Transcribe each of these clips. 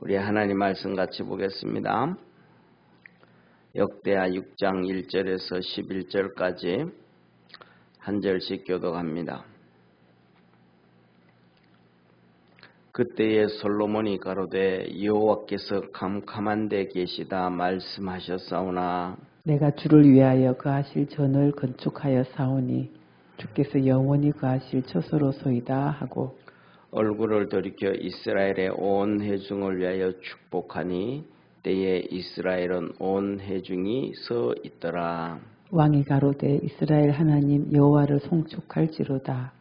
우리 하나님 말씀 같이 보겠습니다. 역대하 6장 1절에서 11절까지 한 절씩 교독합니다. 그때에 솔로몬이 가로되 여호와께서 캄캄한 데 계시다 말씀하셨사오나 내가 주를 위하여 그하실 전을 건축하여 사오니 주께서 영원히 그하실 처소로소이다 하고 얼굴을 돌이켜 이스라엘의 온 회중을 위하여 축복하니 때에 이스라엘은 온 회중이 서 있더라. 왕이 가로되 이스라엘 하나님 여호와를 송축할지로다.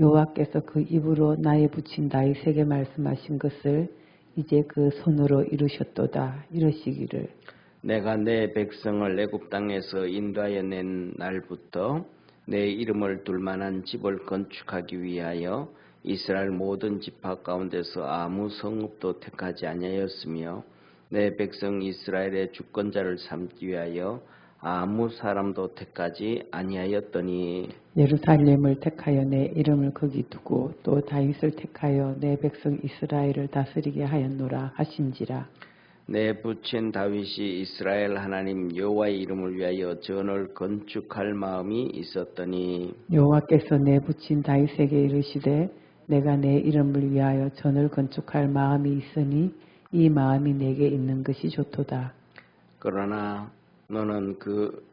여호와께서 그 입으로 나에 붙인 다윗에게 말씀하신 것을 이제 그 손으로 이루셨도다. 이러시기를 내가 내 백성을 애굽 땅에서 인도하여 낸 날부터 내 이름을 둘 만한 집을 건축하기 위하여 이스라엘 모든 지파 가운데서 아무 성읍도 택하지 아니하였으며 내 백성 이스라엘의 주권자를 삼기 위하여 아무 사람도 택하지 아니하였더니 예루살렘을 택하여 내 이름을 거기 두고 또 다윗을 택하여 내 백성 이스라엘을 다스리게 하였노라 하신지라. 내 부친 다윗이 이스라엘 하나님 여호와의 이름을 위하여 전을 건축할 마음이 있었더니 여호와께서 내 부친 다윗에게 이르시되 내가 내 이름을 위하여 전을 건축할 마음이 있으니 이 마음이 내게 있는 것이 좋도다. 그러나 너는 그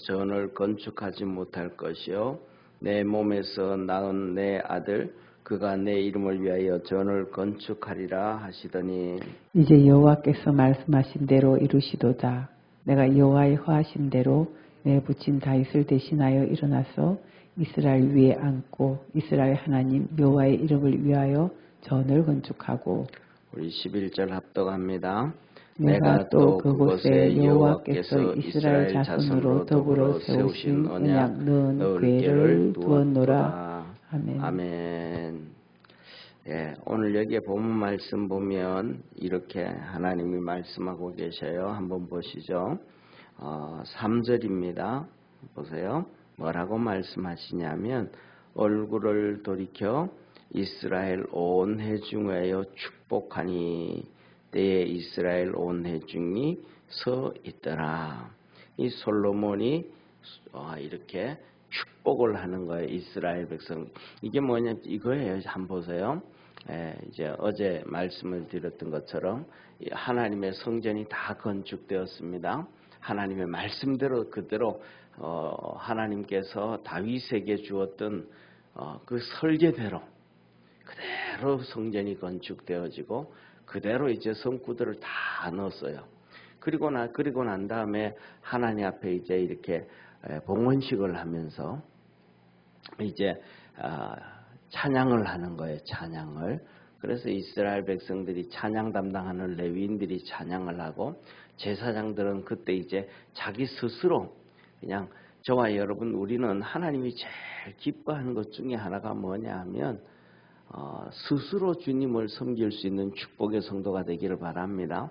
전을 건축하지 못할 것이요 내 몸에서 낳은 내 아들 그가 내 이름을 위하여 전을 건축하리라 하시더니 이제 여호와께서 말씀하신 대로 이루시도다. 내가 여호와의 허하신 대로 내 부친 다윗을 대신하여 일어나서 이스라엘 위에 앉고 이스라엘 하나님 여호와의 이름을 위하여 전을 건축하고 우리 11절 합독합니다. 내가 또 그곳에 여호와께서 이스라엘 자손으로 더불어 세우신 언약 넣은 궤를 두었노라. 아멘. 아멘. 예, 오늘 여기에 본문 말씀 보면 이렇게 하나님이 말씀하고 계셔요. 한번 보시죠. 3절입니다. 보세요. 뭐라고 말씀하시냐면 얼굴을 돌이켜 이스라엘 온 회중하여 축복하니 때에 이스라엘 온 회중이 서 있더라. 이 솔로몬이 이렇게 축복을 하는 거예요. 이스라엘 백성. 이게 뭐냐 이거예요. 한번 보세요. 이제 어제 말씀을 드렸던 것처럼 하나님의 성전이 다 건축되었습니다. 하나님의 말씀대로 그대로 하나님께서 다윗에게 주었던 그 설계대로 그대로 성전이 건축되어지고 그대로 이제 성구들을 다 넣었어요. 그리고 난 다음에 하나님 앞에 이제 이렇게 봉헌식을 하면서 이제 찬양을 하는 거예요. 찬양을. 그래서 이스라엘 백성들이 찬양 담당하는 레위인들이 찬양을 하고 제사장들은 그때 이제 자기 스스로 그냥 저와 여러분 우리는 하나님이 제일 기뻐하는 것 중에 하나가 뭐냐 하면 스스로 주님을 섬길 수 있는 축복의 성도가 되기를 바랍니다.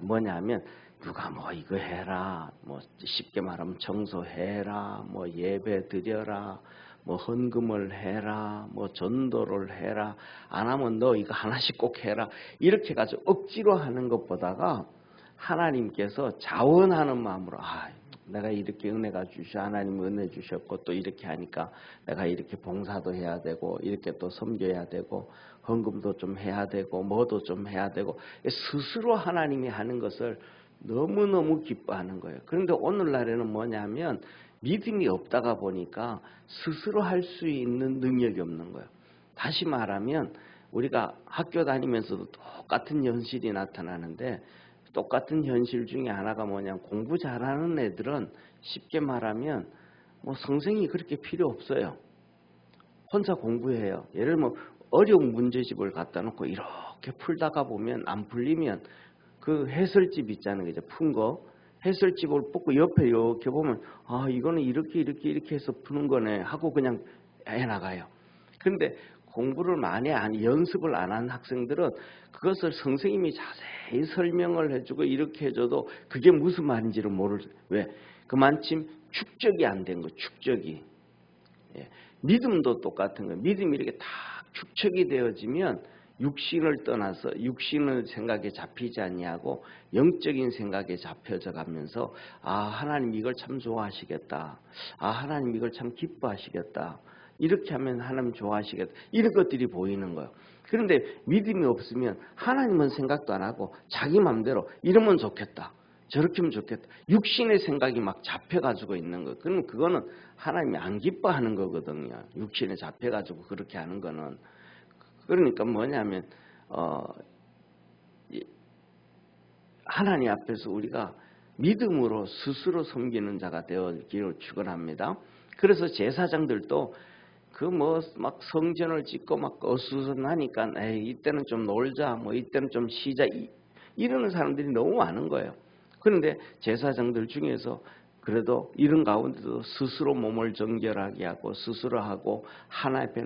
뭐냐 하면 누가 뭐 이거 해라, 뭐 쉽게 말하면 청소해라, 뭐 예배 드려라, 뭐 헌금을 해라, 뭐 전도를 해라, 안 하면 너 이거 하나씩 꼭 해라 이렇게 가지고 억지로 하는 것보다가 하나님께서 자원하는 마음으로 내가 이렇게 은혜가 주셔 하나님 은혜 주셨고 또 이렇게 하니까 내가 이렇게 봉사도 해야 되고 이렇게 또 섬겨야 되고 헌금도 좀 해야 되고 뭐도 좀 해야 되고 스스로 하나님이 하는 것을 너무너무 기뻐하는 거예요. 그런데 오늘날에는 뭐냐면 믿음이 없다가 보니까 스스로 할 수 있는 능력이 없는 거예요. 다시 말하면 우리가 학교 다니면서도 똑같은 현실이 나타나는데 똑같은 현실 중에 하나가 뭐냐면 공부 잘하는 애들은 쉽게 말하면 뭐 선생이 그렇게 필요 없어요. 혼자 공부해요. 예를 들면 어려운 문제집을 갖다 놓고 이렇게 풀다가 보면 안 풀리면 그 해설집 있잖아요. 이제 푼 거 해설집을 뽑고 옆에 이렇게 보면 이거는 이렇게 해서 푸는 거네 하고 그냥 해나가요. 그런데 공부를 많이 연습을 안 한 학생들은 그것을 선생님이 자세히 설명을 해주고 이렇게 해줘도 그게 무슨 말인지를 왜? 그만큼 축적이 안 된 거, 축적이. 믿음도 똑같은 거예요. 믿음이 이렇게 다 축적이 되어지면 육신을 떠나서 육신의 생각에 잡히지 아니하고 영적인 생각에 잡혀져 가면서 하나님 이걸 참 좋아하시겠다. 하나님 이걸 참 기뻐하시겠다. 이렇게 하면 하나님 좋아하시겠다. 이런 것들이 보이는 거예요. 그런데 믿음이 없으면 하나님은 생각도 안 하고 자기 마음대로 이러면 좋겠다. 저렇게 하면 좋겠다. 육신의 생각이 막 잡혀가지고 있는 거. 그럼 그거는 하나님이 안 기뻐하는 거거든요. 육신에 잡혀가지고 그렇게 하는 거는. 그러니까 뭐냐면 하나님 앞에서 우리가 믿음으로 스스로 섬기는 자가 되어기를 축원합니다. 그래서 제사장들도 막 성전을 짓고 막 어수선하니까 이때는 좀 놀자, 이때는 좀 쉬자 이러는 사람들이 너무 많은 거예요. 그런데 제사장들 중에서 그래도 이런 가운데도 스스로 몸을 정결하게 하고 스스로 하고 하나님 앞에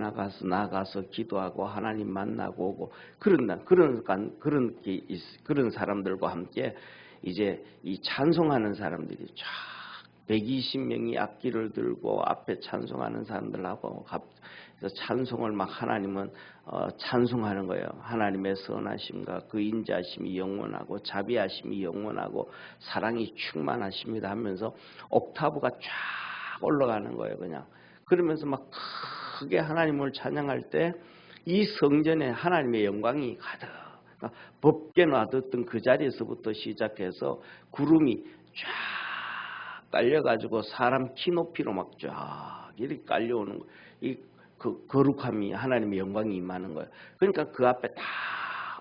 나가서 기도하고 하나님 만나고 오고 그런 사람들과 함께 이제 이 찬송하는 사람들이 쫙 120명이 악기를 들고 앞에 찬송하는 사람들하고 찬송을 막 하나님은 찬송하는 거예요. 하나님의 선하심과 그 인자하심이 영원하고 자비하심이 영원하고 사랑이 충만하십니다 하면서 옥타브가 쫙 올라가는 거예요. 그냥 그러면서 막 크게 하나님을 찬양할 때 이 성전에 하나님의 영광이 가득 법궤 놔뒀던 그 자리에서부터 시작해서 구름이 쫙 깔려가지고 사람 키 높이로 막 쫙 이렇게 깔려오는 거예요. 그 거룩함이 하나님의 영광이 임하는 거예요. 그러니까 그 앞에 다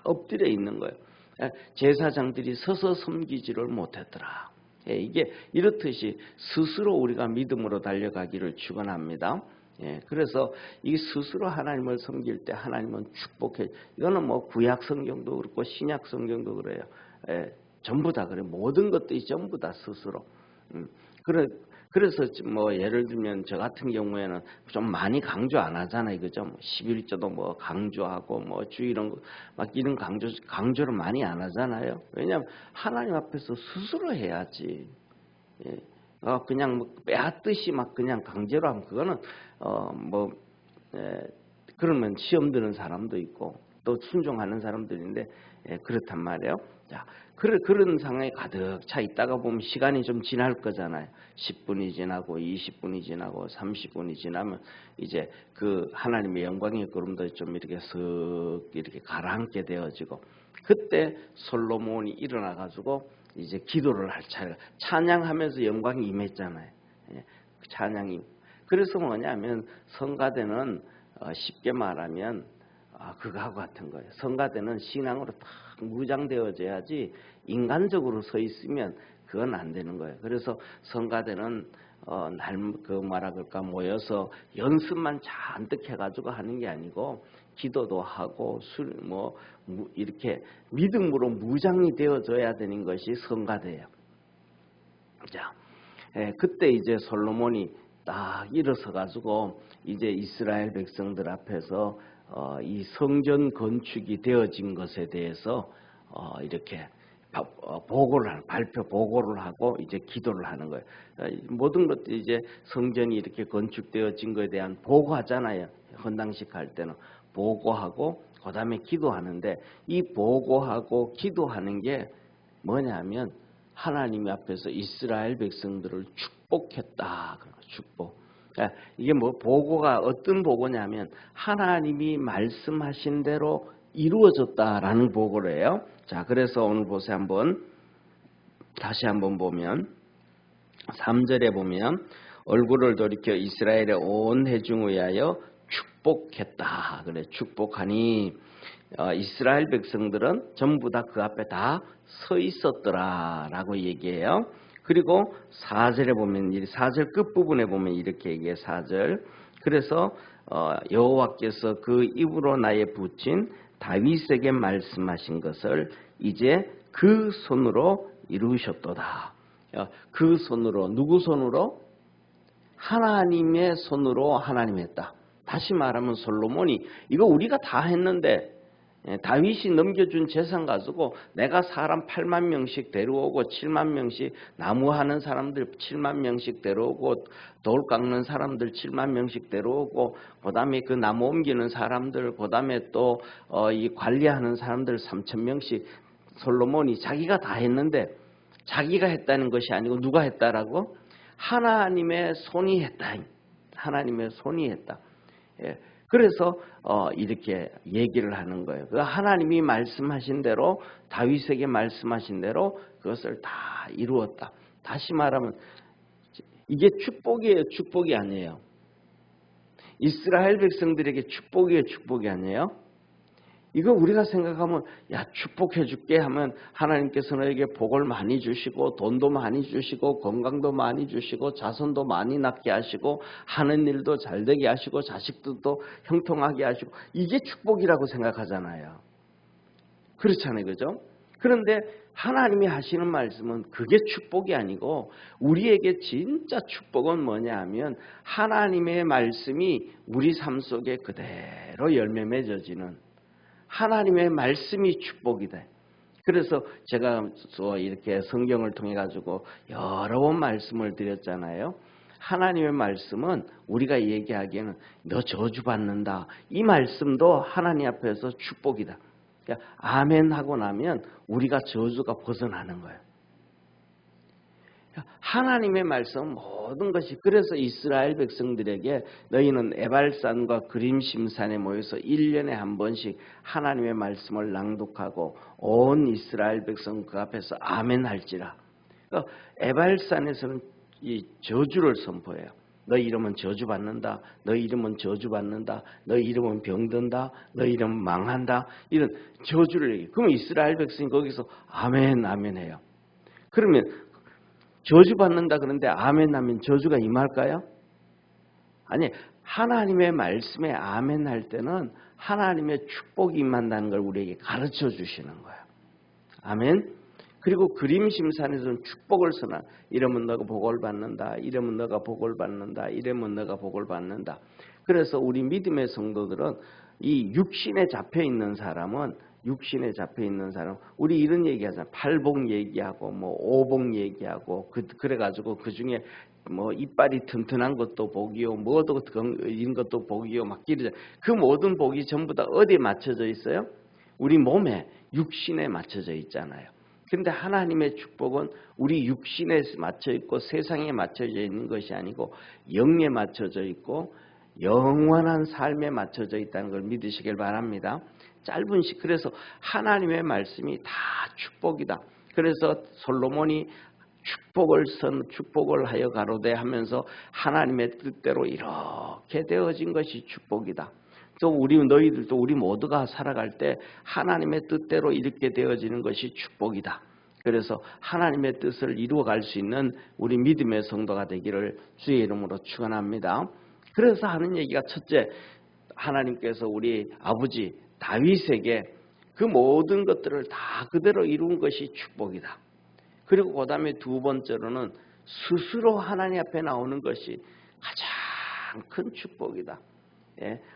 엎드려 있는 거예요. 제사장들이 서서 섬기지를 못했더라. 이게 이렇듯이 스스로 우리가 믿음으로 달려가기를 축원합니다. 그래서 이 스스로 하나님을 섬길 때 하나님은 축복해. 이거는 구약 성경도 그렇고 신약 성경도 그래요. 전부 다 그래요. 모든 것들이 전부 다 스스로. 그래서 예를 들면 저 같은 경우에는 좀 많이 강조 안 하잖아요. 그죠? 11조도 강조하고 주 이런 거 막 이런 강조를 많이 안 하잖아요. 왜냐하면 하나님 앞에서 스스로 해야지. 그냥 빼앗듯이 막 그냥 강제로 하면 그거는 그러면 시험 드는 사람도 있고 또 순종하는 사람들인데 그렇단 말이에요. 자, 그런 상황에 가득 차 있다가 보면 시간이 좀 지날 거잖아요. 10분이 지나고 20분이 지나고 30분이 지나면 이제 그 하나님의 영광의 구름도 좀 이렇게 슥 이렇게 가라앉게 되어지고 그때 솔로몬이 일어나 가지고 이제 기도를 할 차례 찬양하면서 영광이 임했잖아요. 찬양이. 그래서 뭐냐면 성가대는 쉽게 말하면 그거하고 같은 거예요. 성가대는 신앙으로 딱 무장되어져야지 인간적으로 서 있으면 그건 안 되는 거예요. 그래서 성가대는 모여서 연습만 잔뜩 해가지고 하는 게 아니고 기도도 하고 이렇게 믿음으로 무장이 되어져야 되는 것이 성가대예요. 자, 그때 이제 솔로몬이 딱 일어서 가지고 이제 이스라엘 백성들 앞에서 이 성전 건축이 되어진 것에 대해서 이렇게 발표 보고를 하고 이제 기도를 하는 거예요. 모든 것들이 이제 성전이 이렇게 건축되어진 것에 대한 보고하잖아요. 헌당식 할 때는 보고하고 그다음에 기도하는데 이 보고하고 기도하는 게 뭐냐면 하나님 앞에서 이스라엘 백성들을 축복했다. 축복. 이게 보고가 어떤 보고냐면 하나님이 말씀하신 대로 이루어졌다라는 보고래요. 자, 그래서 오늘 보세요. 다시 한번 보면 3절에 보면 얼굴을 돌이켜 이스라엘의 온 회중을 위하여 축복했다. 그래, 축복하니 이스라엘 백성들은 전부 다 그 앞에 다 서 있었더라라고 얘기해요. 그리고 4절에 보면 4절 끝부분에 보면 이렇게 얘기해요. 4절. 그래서 여호와께서 그 입으로 나에 붙인 다윗에게 말씀하신 것을 이제 그 손으로 이루셨도다. 그 손으로 누구 손으로? 하나님의 손으로 하나님 했다. 다시 말하면 솔로몬이 이거 우리가 다 했는데 다윗이 넘겨준 재산 가지고 내가 사람 8만 명씩 데려오고 7만 명씩 나무하는 사람들 7만 명씩 데려오고 돌 깎는 사람들 7만 명씩 데려오고 그다음에 그 나무 옮기는 사람들 그다음에 또 이 관리하는 사람들 3천 명씩 솔로몬이 자기가 다 했는데 자기가 했다는 것이 아니고 누가 했다라고? 하나님의 손이 했다. 하나님의 손이 했다. 그래서 이렇게 얘기를 하는 거예요. 그 하나님이 말씀하신 대로 다윗에게 말씀하신 대로 그것을 다 이루었다. 다시 말하면 이게 축복이에요, 축복이 아니에요. 이스라엘 백성들에게 축복이에요, 축복이 아니에요. 이거 우리가 생각하면 야 축복해 줄게 하면 하나님께서 너에게 복을 많이 주시고 돈도 많이 주시고 건강도 많이 주시고 자손도 많이 낳게 하시고 하는 일도 잘 되게 하시고 자식들도 형통하게 하시고 이게 축복이라고 생각하잖아요. 그렇잖아요, 그죠? 그런데 하나님이 하시는 말씀은 그게 축복이 아니고 우리에게 진짜 축복은 뭐냐 하면 하나님의 말씀이 우리 삶 속에 그대로 열매 맺어지는 하나님의 말씀이 축복이다. 그래서 제가 이렇게 성경을 통해 가지고 여러 번 말씀을 드렸잖아요. 하나님의 말씀은 우리가 얘기하기에는 너 저주받는다. 이 말씀도 하나님 앞에서 축복이다. 그러니까 아멘 하고 나면 우리가 저주가 벗어나는 거예요. 하나님의 말씀 모든 것이 그래서 이스라엘 백성들에게 너희는 에발산과 그림심산에 모여서 1년에 한 번씩 하나님의 말씀을 낭독하고 온 이스라엘 백성 그 앞에서 아멘 할지라. 그러니까 에발산에서는 이 저주를 선포해요. 너 이름은 저주받는다. 너 이름은 저주받는다. 너 이름은 병든다. 너 이름은 망한다. 이런 저주를 얘기해요. 그러면 이스라엘 백성이 거기서 아멘 아멘 해요. 그러면 저주받는다 그런데 아멘 하면 저주가 임할까요? 아니 하나님의 말씀에 아멘 할 때는 하나님의 축복이 임한다는 걸 우리에게 가르쳐 주시는 거예요. 아멘. 그리고 그림심산에서는 축복을 써놔. 이러면 너가 복을 받는다. 이러면 너가 복을 받는다. 이러면 너가 복을 받는다. 그래서 우리 믿음의 성도들은 이 육신에 잡혀있는 사람은 우리 이런 얘기하잖아요. 팔복 얘기하고 뭐 오복 얘기하고 그래가지고 그 중에 뭐 이빨이 튼튼한 것도 복이요, 뭐도 이런 것도 복이요, 막 이러잖아요. 그 모든 복이 전부 다 어디에 맞춰져 있어요? 우리 몸에 육신에 맞춰져 있잖아요. 그런데 하나님의 축복은 우리 육신에 맞춰 있고 세상에 맞춰져 있는 것이 아니고 영에 맞춰져 있고 영원한 삶에 맞춰져 있다는 걸 믿으시길 바랍니다. 짧은 시 그래서 하나님의 말씀이 다 축복이다. 그래서 솔로몬이 축복을 하여 가로되 하면서 하나님의 뜻대로 이렇게 되어진 것이 축복이다. 또 너희들도 우리 모두가 살아갈 때 하나님의 뜻대로 이렇게 되어지는 것이 축복이다. 그래서 하나님의 뜻을 이루어갈 수 있는 우리 믿음의 성도가 되기를 주의 이름으로 축원합니다. 그래서 하는 얘기가 첫째, 하나님께서 우리 아버지 다윗에게 그 모든 것들을 다 그대로 이룬 것이 축복이다. 그리고 그 다음에 두 번째로는 스스로 하나님 앞에 나오는 것이 가장 큰 축복이다.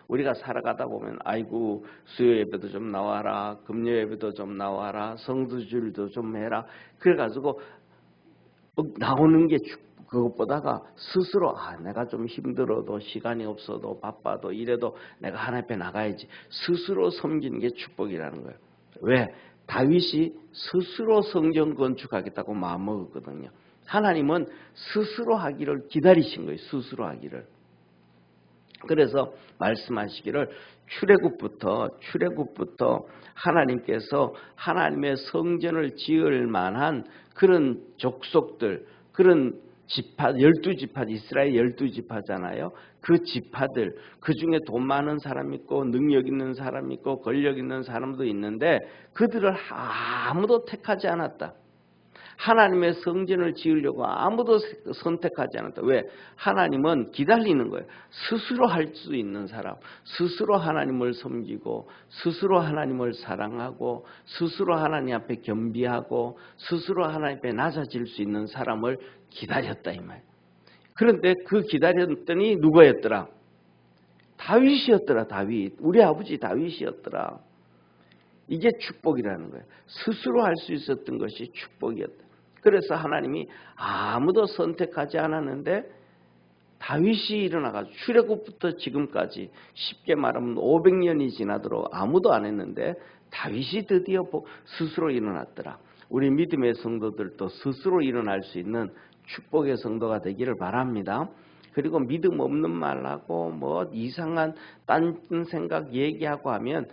우리가 살아가다 보면 아이고 수요 예배도 좀 나와라, 금요 예배도 좀 나와라, 성수주일도 좀 해라. 그래가지고 나오는 게 그것보다가 스스로 내가 좀 힘들어도 시간이 없어도 바빠도 이래도 내가 하나님 앞에 나가야지. 스스로 섬기는 게 축복이라는 거예요. 왜? 다윗이 스스로 성전 건축하겠다고 마음먹었거든요. 하나님은 스스로 하기를 기다리신 거예요. 스스로 하기를. 그래서 말씀하시기를 출애굽부터 하나님께서 하나님의 성전을 지을 만한 그런 족속들, 그런 지파, 12지파, 이스라엘 12지파잖아요. 그 지파들, 그 중에 돈 많은 사람 있고 능력 있는 사람 있고 권력 있는 사람도 있는데 그들을 아무도 택하지 않았다. 하나님의 성전을 지으려고 아무도 선택하지 않았다. 왜? 하나님은 기다리는 거예요. 스스로 할 수 있는 사람, 스스로 하나님을 섬기고 스스로 하나님을 사랑하고 스스로 하나님 앞에 겸비하고 스스로 하나님 앞에 낮아질 수 있는 사람을 기다렸다 이 말. 그런데 그 기다렸더니 누구였더라? 다윗이었더라. 다윗. 우리 아버지 다윗이었더라. 이게 축복이라는 거예요. 스스로 할 수 있었던 것이 축복이었다. 그래서 하나님이 아무도 선택하지 않았는데 다윗이 일어나가지고 출애굽부터 지금까지 쉽게 말하면 500년이 지나도록 아무도 안 했는데 다윗이 드디어 스스로 일어났더라. 우리 믿음의 성도들도 스스로 일어날 수 있는 축복의 성도가 되기를 바랍니다. 그리고 믿음 없는 말하고 뭐 이상한 딴 생각 얘기하고 하면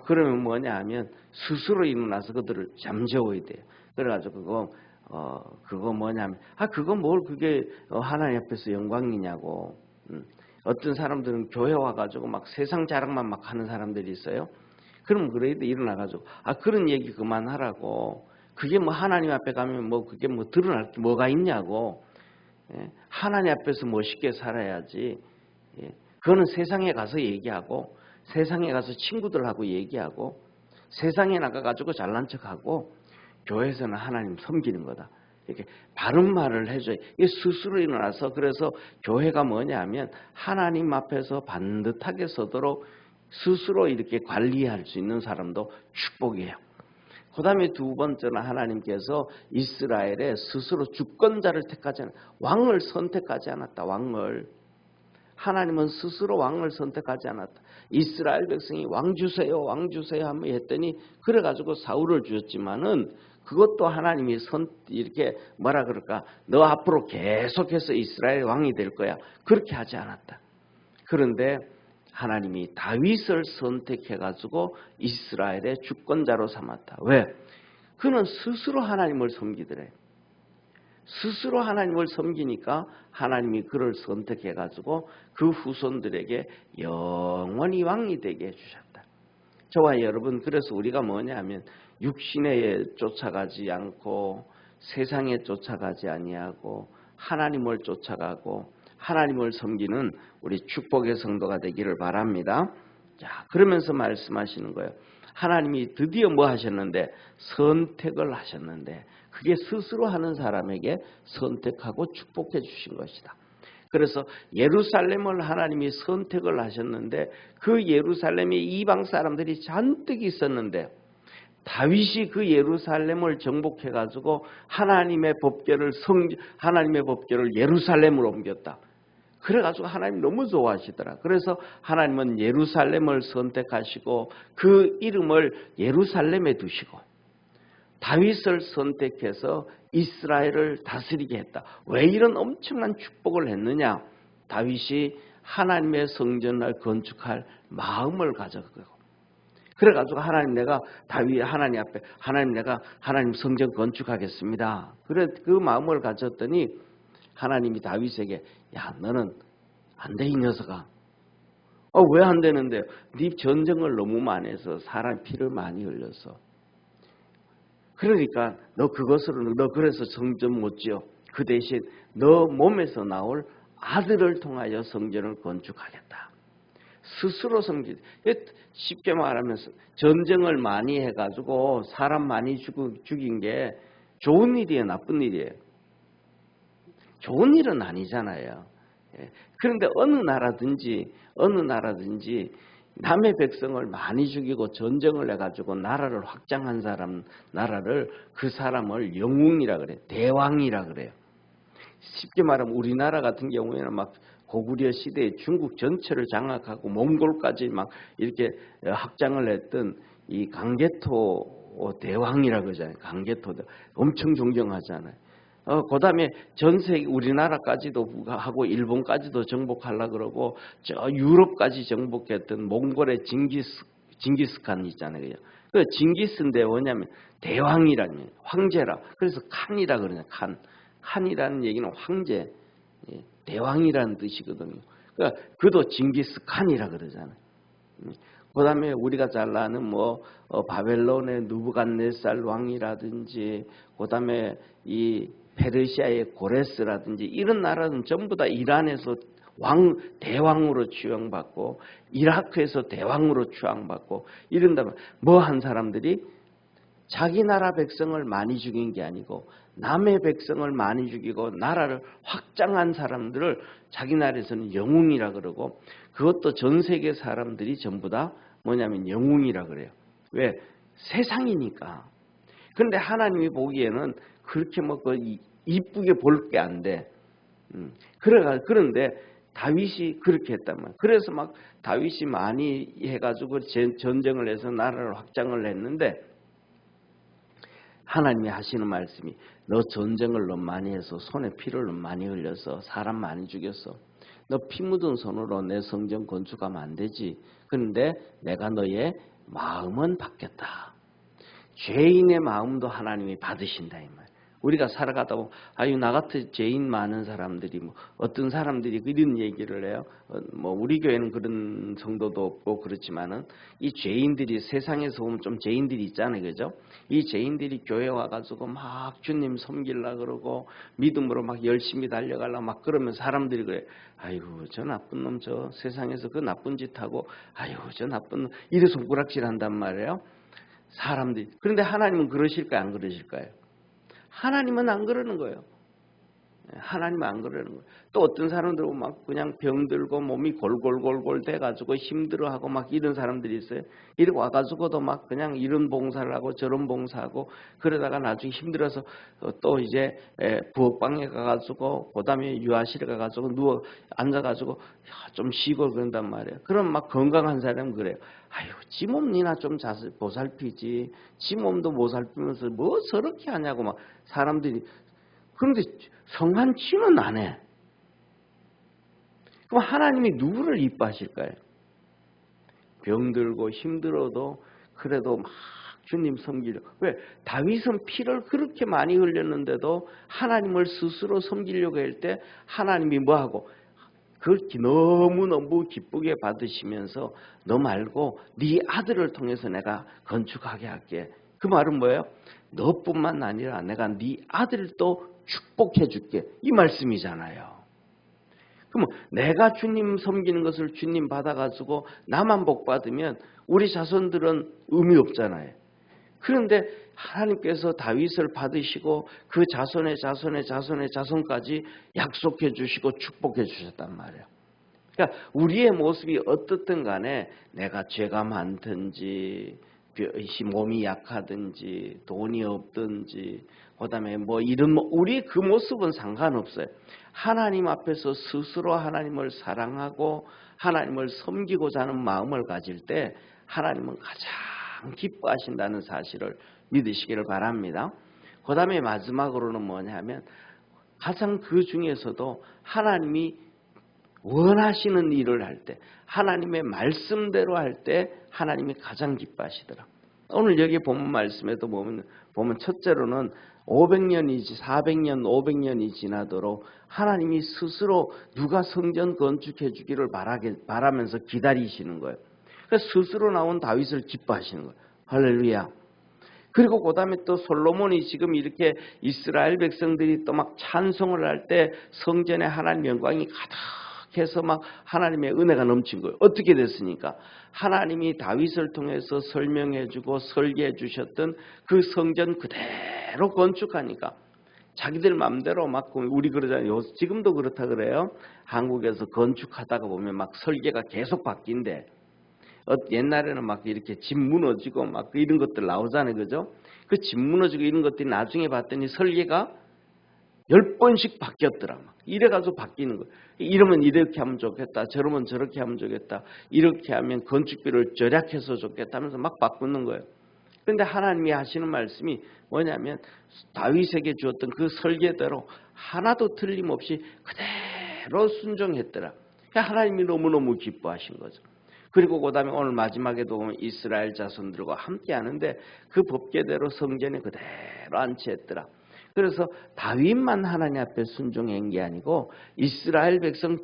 그러면 뭐냐 하면 스스로 일어나서 그들을 잠재워야 돼요. 그래가지고 그거 뭐냐면 그거 뭘 그게 하나님 앞에서 영광이냐고. 어떤 사람들은 교회 와가지고 막 세상 자랑만 막 하는 사람들이 있어요. 그럼 그래도 일어나가지고 그런 얘기 그만하라고. 그게 뭐 하나님 앞에 가면 뭐 그게 뭐 드러날 게 뭐가 있냐고. 하나님 앞에서 멋있게 살아야지. 그거는 세상에 가서 얘기하고 세상에 가서 친구들하고 얘기하고 세상에 나가가지고 잘난 척하고 교회에서는 하나님 섬기는 거다. 이렇게 바른 말을 해줘야 이게 스스로 일어나서 그래서 교회가 뭐냐 하면 하나님 앞에서 반듯하게 서도록 스스로 이렇게 관리할 수 있는 사람도 축복이에요. 그 다음에 두 번째는 하나님께서 이스라엘에 스스로 주권자를 택하지 않았다. 왕을 선택하지 않았다. 왕을. 하나님은 스스로 왕을 선택하지 않았다. 이스라엘 백성이 왕 주세요, 왕 주세요 하면 했더니 그래가지고 사울을 주었지만은 그것도 하나님이 이렇게 뭐라 그럴까? 너 앞으로 계속해서 이스라엘 왕이 될 거야. 그렇게 하지 않았다. 그런데 하나님이 다윗을 선택해가지고 이스라엘의 주권자로 삼았다. 왜? 그는 스스로 하나님을 섬기더래. 스스로 하나님을 섬기니까 하나님이 그를 선택해가지고 그 후손들에게 영원히 왕이 되게 해주셨다. 저와 여러분, 그래서 우리가 뭐냐 하면 육신에 쫓아가지 않고 세상에 쫓아가지 아니하고 하나님을 쫓아가고 하나님을 섬기는 우리 축복의 성도가 되기를 바랍니다. 자, 그러면서 말씀하시는 거예요. 하나님이 드디어 뭐 하셨는데? 선택을 하셨는데 그게 스스로 하는 사람에게 선택하고 축복해 주신 것이다. 그래서 예루살렘을 하나님이 선택을 하셨는데 그 예루살렘에 이방 사람들이 잔뜩 있었는데 다윗이 그 예루살렘을 정복해 가지고 하나님의 법궤를 예루살렘으로 옮겼다. 그래가지고 하나님 너무 좋아하시더라. 그래서 하나님은 예루살렘을 선택하시고 그 이름을 예루살렘에 두시고 다윗을 선택해서 이스라엘을 다스리게 했다. 왜 이런 엄청난 축복을 했느냐? 다윗이 하나님의 성전을 건축할 마음을 가졌고 그래가지고 하나님 앞에 내가 하나님 성전 건축하겠습니다. 그래 그 마음을 가졌더니 하나님이 다윗에게 너는 안 돼 이 녀석아. 왜 안 되는데? 네 전쟁을 너무 많이 해서 사람 피를 많이 흘려서. 그러니까 너 그래서 성전 못 지어. 그 대신 너 몸에서 나올 아들을 통하여 성전을 건축하겠다. 스스로 섬기. 쉽게 말하면 전쟁을 많이 해가지고 사람 많이 죽인 게 좋은 일이에요, 나쁜 일이에요? 좋은 일은 아니잖아요. 그런데 어느 나라든지 남의 백성을 많이 죽이고 전쟁을 해가지고 나라를 확장한 나라를 그 사람을 영웅이라 그래요. 대왕이라 그래요. 쉽게 말하면 우리나라 같은 경우에는 막 고구려 시대에 중국 전체를 장악하고 몽골까지 막 이렇게 확장을 했던 이 강개토 대왕이라 그러잖아요. 강개토 엄청 존경하잖아요. 그 다음에 전 세계 우리나라까지도 하고 일본까지도 정복하려고 그러고 저 유럽까지 정복했던 몽골의 징기스칸 있잖아요. 그 징기스인데 뭐냐면 대왕이라는 황제라. 그래서 칸이라 그러냐. 칸이라는 얘기는 황제, 대왕이라는 뜻이거든요. 그러니까 그도 징기스칸이라 그러잖아요. 그 다음에 우리가 잘 아는 바벨론의 누부갓네살 왕이라든지 그 다음에 이 페르시아의 고레스라든지 이런 나라는 전부 다 이란에서 대왕으로 추앙받고 이라크에서 대왕으로 추앙받고 이런다면 한 사람들이 자기 나라 백성을 많이 죽인 게 아니고 남의 백성을 많이 죽이고 나라를 확장한 사람들을 자기 나라에서는 영웅이라 그러고 그것도 전 세계 사람들이 전부 다 뭐냐면 영웅이라 그래요. 왜? 세상이니까. 그런데 하나님이 보기에는 그렇게 뭐 이쁘게 볼 게 안 돼. 그런데 다윗이 그렇게 했단 말이야. 그래서 막 다윗이 많이 해가지고 전쟁을 해서 나라를 확장을 했는데 하나님이 하시는 말씀이 너 전쟁을 너무 많이 해서 손에 피를 너무 많이 흘려서 사람 많이 죽였어. 너 피 묻은 손으로 내 성전 건축하면 안 되지. 그런데 내가 너의 마음은 바뀌었다. 죄인의 마음도 하나님이 받으신다 이 말. 우리가 살아가다 보면 아유 나 같은 죄인 많은 사람들이 뭐 어떤 사람들이 이런 얘기를 해요. 뭐 우리 교회는 그런 성도도 없고 그렇지만은 이 죄인들이 세상에서 보면 좀 죄인들이 있잖아요, 그죠? 이 죄인들이 교회 와가지고 막 주님 섬기려 그러고 믿음으로 막 열심히 달려가려 막 그러면 사람들이 그래. 아이고 저 나쁜 놈 저 세상에서 그 나쁜 짓 하고 아이고 저 나쁜 놈 이래 손가락질한단 말이에요. 사람들이. 그런데 하나님은 그러실까요? 안 그러실까요? 하나님은 안 그러는 거예요. 하나님은 안 그러는 거예요. 또 어떤 사람들은 막 그냥 병들고 몸이 골골골골 돼가지고 힘들어하고 막 이런 사람들이 있어요. 이렇게 와가지고도 막 그냥 이런 봉사를 하고 저런 봉사하고 그러다가 나중에 힘들어서 또 이제 부엌방에 가가지고 그다음에 유아실에 가가지고 누워 앉아가지고 좀 쉬고 그런단 말이에요. 그럼 막 건강한 사람은 그래요. 아유, 지 몸 니나 좀 보살피지. 지 몸도 못 살피면서 뭐 저렇게 하냐고 막 사람들이. 그런데 성한 치는 안 해. 그럼 하나님이 누구를 이뻐하실까요? 병들고 힘들어도 그래도 막 주님 섬기려고. 왜? 다윗은 피를 그렇게 많이 흘렸는데도 하나님을 스스로 섬기려고 할 때 하나님이 뭐하고 그렇게 너무너무 기쁘게 받으시면서 너 말고 네 아들을 통해서 내가 건축하게 할게. 그 말은 뭐예요? 너뿐만 아니라 내가 네 아들도 축복해 줄게. 이 말씀이잖아요. 그럼 내가 주님 섬기는 것을 주님 받아가지고 나만 복 받으면 우리 자손들은 의미 없잖아요. 그런데 하나님께서 다윗을 받으시고 그 자손의 자손의 자손의 자손까지 약속해 주시고 축복해 주셨단 말이에요. 그러니까 우리의 모습이 어떻든 간에 내가 죄가 많든지 몸이 약하든지 돈이 없든지 그다음에 뭐 이런 우리 그 모습은 상관없어요. 하나님 앞에서 스스로 하나님을 사랑하고 하나님을 섬기고자 하는 마음을 가질 때 하나님은 가장 기뻐하신다는 사실을 믿으시기를 바랍니다. 그 다음에 마지막으로는 뭐냐면 가장 그 중에서도 하나님이 원하시는 일을 할 때 하나님의 말씀대로 할 때 하나님이 가장 기뻐하시더라. 오늘 여기 본문 말씀에도 보면 첫째로는 500년이지 400년 500년이 지나도록 하나님이 스스로 누가 성전 건축해 주기를 바라면서 기다리시는 거예요. 그래서 스스로 나온 다윗을 기뻐하시는 거예요. 할렐루야. 그리고 그 다음에 또 솔로몬이 지금 이렇게 이스라엘 백성들이 또 막 찬송을 할 때 성전에 하나님 영광이 가득해서 막 하나님의 은혜가 넘친 거예요. 어떻게 됐습니까? 하나님이 다윗을 통해서 설명해 주고 설계해 주셨던 그 성전 그대로 건축하니까 자기들 마음대로 막 우리 그러잖아요. 지금도 그렇다 그래요. 한국에서 건축하다가 보면 막 설계가 계속 바뀐대. 옛날에는 막 이렇게 집 무너지고 막 이런 것들 나오잖아요. 그죠? 그 집 무너지고 이런 것들이 나중에 봤더니 설계가 10번씩 바뀌었더라. 막 이래가지고 바뀌는 거예요. 이러면 이렇게 하면 좋겠다. 저러면 저렇게 하면 좋겠다. 이렇게 하면 건축비를 절약해서 좋겠다 하면서 막 바꾸는 거예요. 그런데 하나님이 하시는 말씀이 뭐냐면 다윗에게 주었던 그 설계대로 하나도 틀림없이 그대로 순종했더라. 하나님이 너무너무 기뻐하신 거죠. 그리고 그 다음에 오늘 마지막에도 보면 이스라엘 자손들과 함께 하는데 그 법궤대로 성전에 그대로 안치했더라. 그래서 다윗만 하나님 앞에 순종한 게 아니고 이스라엘 백성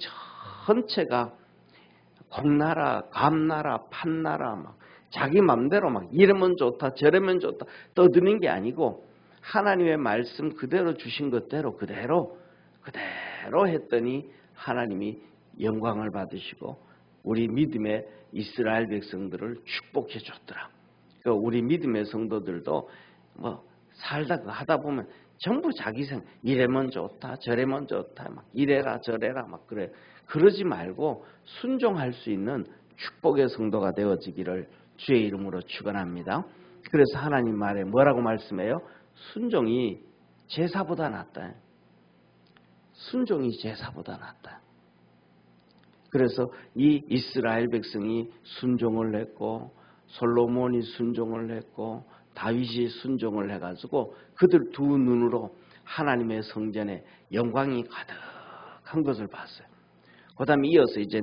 전체가 공나라, 감나라, 판나라 막 자기 맘대로 막 이러면 좋다 저러면 좋다 떠드는 게 아니고 하나님의 말씀 그대로 주신 것대로 그대로 했더니 하나님이 영광을 받으시고 우리 믿음의 이스라엘 백성들을 축복해 줬더라. 그러니까 우리 믿음의 성도들도 뭐 살다 하다 보면 전부 자기 생 이래면 좋다 저래면 좋다 막 이래라 저래라 막 그래. 그러지 말고 순종할 수 있는 축복의 성도가 되어지기를 주의 이름으로 축원합니다. 그래서 하나님 말에 뭐라고 말씀해요? 순종이 제사보다 낫다. 순종이 제사보다 낫다. 그래서 이 이스라엘 백성이 순종을 했고 솔로몬이 순종을 했고 다윗이 순종을 해가지고 그들 두 눈으로 하나님의 성전에 영광이 가득한 것을 봤어요. 그 다음에 이어서 이제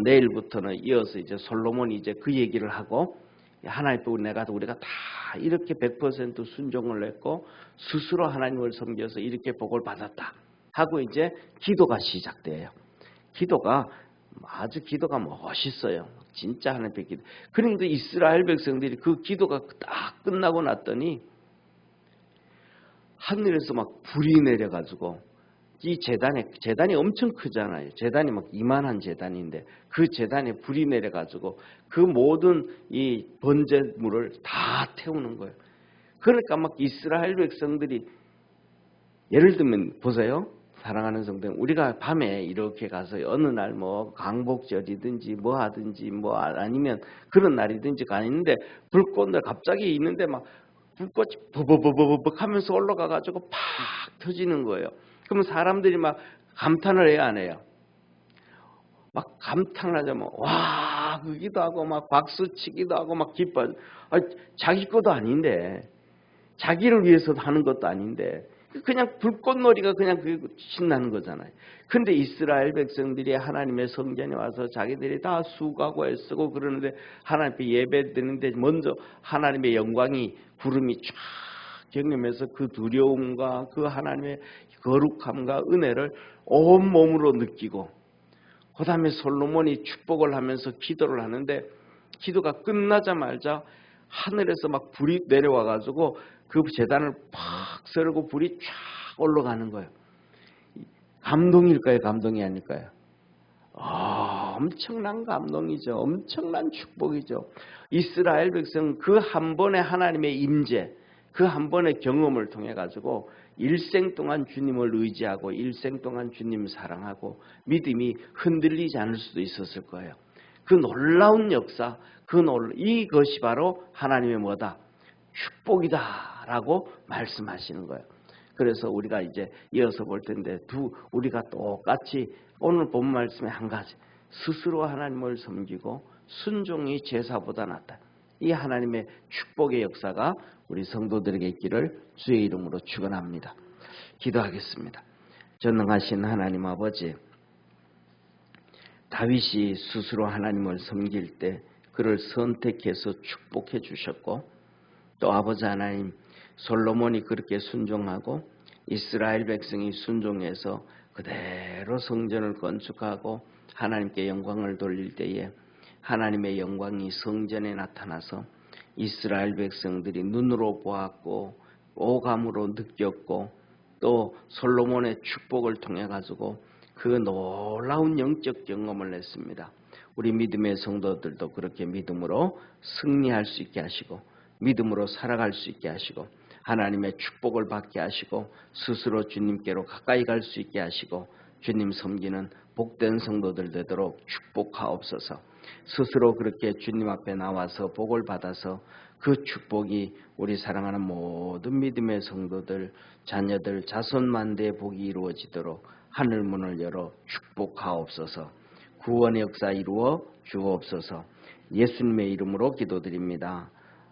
내일부터는 이어서 이제 솔로몬이 이제 그 얘기를 하고 하나님 우리가 다 이렇게 100% 순종을 했고 스스로 하나님을 섬겨서 이렇게 복을 받았다 하고 이제 기도가 시작돼요. 기도가 멋있어요. 진짜 하나님의 기도. 그런데 이스라엘 백성들이 그 기도가 딱 끝나고 났더니 하늘에서 막 불이 내려가지고 이 재단이 엄청 크잖아요. 재단이 막 이만한 재단인데 그 재단에 불이 내려가지고 그 모든 이 번제물을 다 태우는 거예요. 그러니까 막 이스라엘 백성들이 예를 들면 보세요. 사랑하는 성도, 우리가 밤에 이렇게 가서 어느 날 뭐 광복절이든지 뭐 하든지 뭐 아니면 그런 날이든지 가는데 불꽃을 갑자기 있는데 막 불꽃이 버버버버벅 하면서 올라가 가지고 팍 터지는 거예요. 그러면 사람들이 막 감탄을 해야 안 해요? 막 감탄을 하자면 와 그기도 하고 막 박수치기도 하고 막 기뻐. 자기 것도 아닌데 자기를 위해서 하는 것도 아닌데 그냥 불꽃놀이가 그냥 신나는 거잖아요. 그런데 이스라엘 백성들이 하나님의 성전에 와서 자기들이 다 수고하고 애쓰고 그러는데 하나님께 예배드리는데 먼저 하나님의 영광이 구름이 쫙 경험해서 그 두려움과 그 하나님의 거룩함과 은혜를 온몸으로 느끼고 그 다음에 솔로몬이 축복을 하면서 기도를 하는데 기도가 끝나자마자 하늘에서 막 불이 내려와가지고 그 재단을 팍 썰고 불이 쫙 올라가는 거예요. 감동일까요? 감동이 아닐까요? 엄청난 감동이죠. 엄청난 축복이죠. 이스라엘 백성은 그 한 번의 하나님의 임재, 그 한 번의 경험을 통해 가지고 일생 동안 주님을 의지하고 일생 동안 주님 사랑하고 믿음이 흔들리지 않을 수도 있었을 거예요. 그 놀라운 역사, 이것이 바로 하나님의 뭐다? 축복이다라고 말씀하시는 거예요. 그래서 우리가 이제 이어서 볼 텐데 우리가 똑같이 오늘 본 말씀에 한 가지 스스로 하나님을 섬기고 순종이 제사보다 낫다. 이 하나님의 축복의 역사가 우리 성도들에게 있기를 주의 이름으로 축원합니다. 기도하겠습니다. 전능하신 하나님 아버지, 다윗이 스스로 하나님을 섬길 때 그를 선택해서 축복해 주셨고 또 아버지 하나님 솔로몬이 그렇게 순종하고 이스라엘 백성이 순종해서 그대로 성전을 건축하고 하나님께 영광을 돌릴 때에 하나님의 영광이 성전에 나타나서 이스라엘 백성들이 눈으로 보았고 오감으로 느꼈고 또 솔로몬의 축복을 통해 가지고 그 놀라운 영적 경험을 했습니다. 우리 믿음의 성도들도 그렇게 믿음으로 승리할 수 있게 하시고 믿음으로 살아갈 수 있게 하시고 하나님의 축복을 받게 하시고 스스로 주님께로 가까이 갈 수 있게 하시고 주님 섬기는 복된 성도들 되도록 축복하옵소서. 스스로 그렇게 주님 앞에 나와서 복을 받아서 그 축복이 우리 사랑하는 모든 믿음의 성도들, 자녀들, 자손만대의 복이 이루어지도록 하늘문을 열어 축복하옵소서. 구원의 역사 이루어 주옵소서. 예수님의 이름으로 기도드립니다.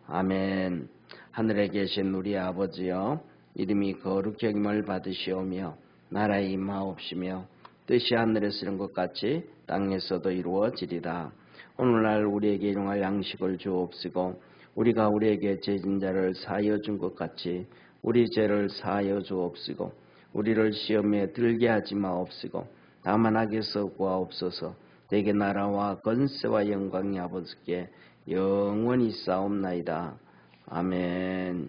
아멘. 하늘에 계신 우리 아버지여, 이름이 거룩히 여김을 받으시오며 나라에 임하옵시며 뜻이 하늘에서 이룬 것 같이 땅에서도 이루어지리다. 오늘날 우리에게 일용할 양식을 주옵시고 우리가 우리에게 죄진 자를 사하여 준 것 같이 우리 죄를 사하여 주옵시고 우리를 시험에 들게 하지 마옵시고 다만 악에서 구하옵소서. 내게 나라와 권세와 영광이 아버지께 영원히 싸움나이다. 아멘.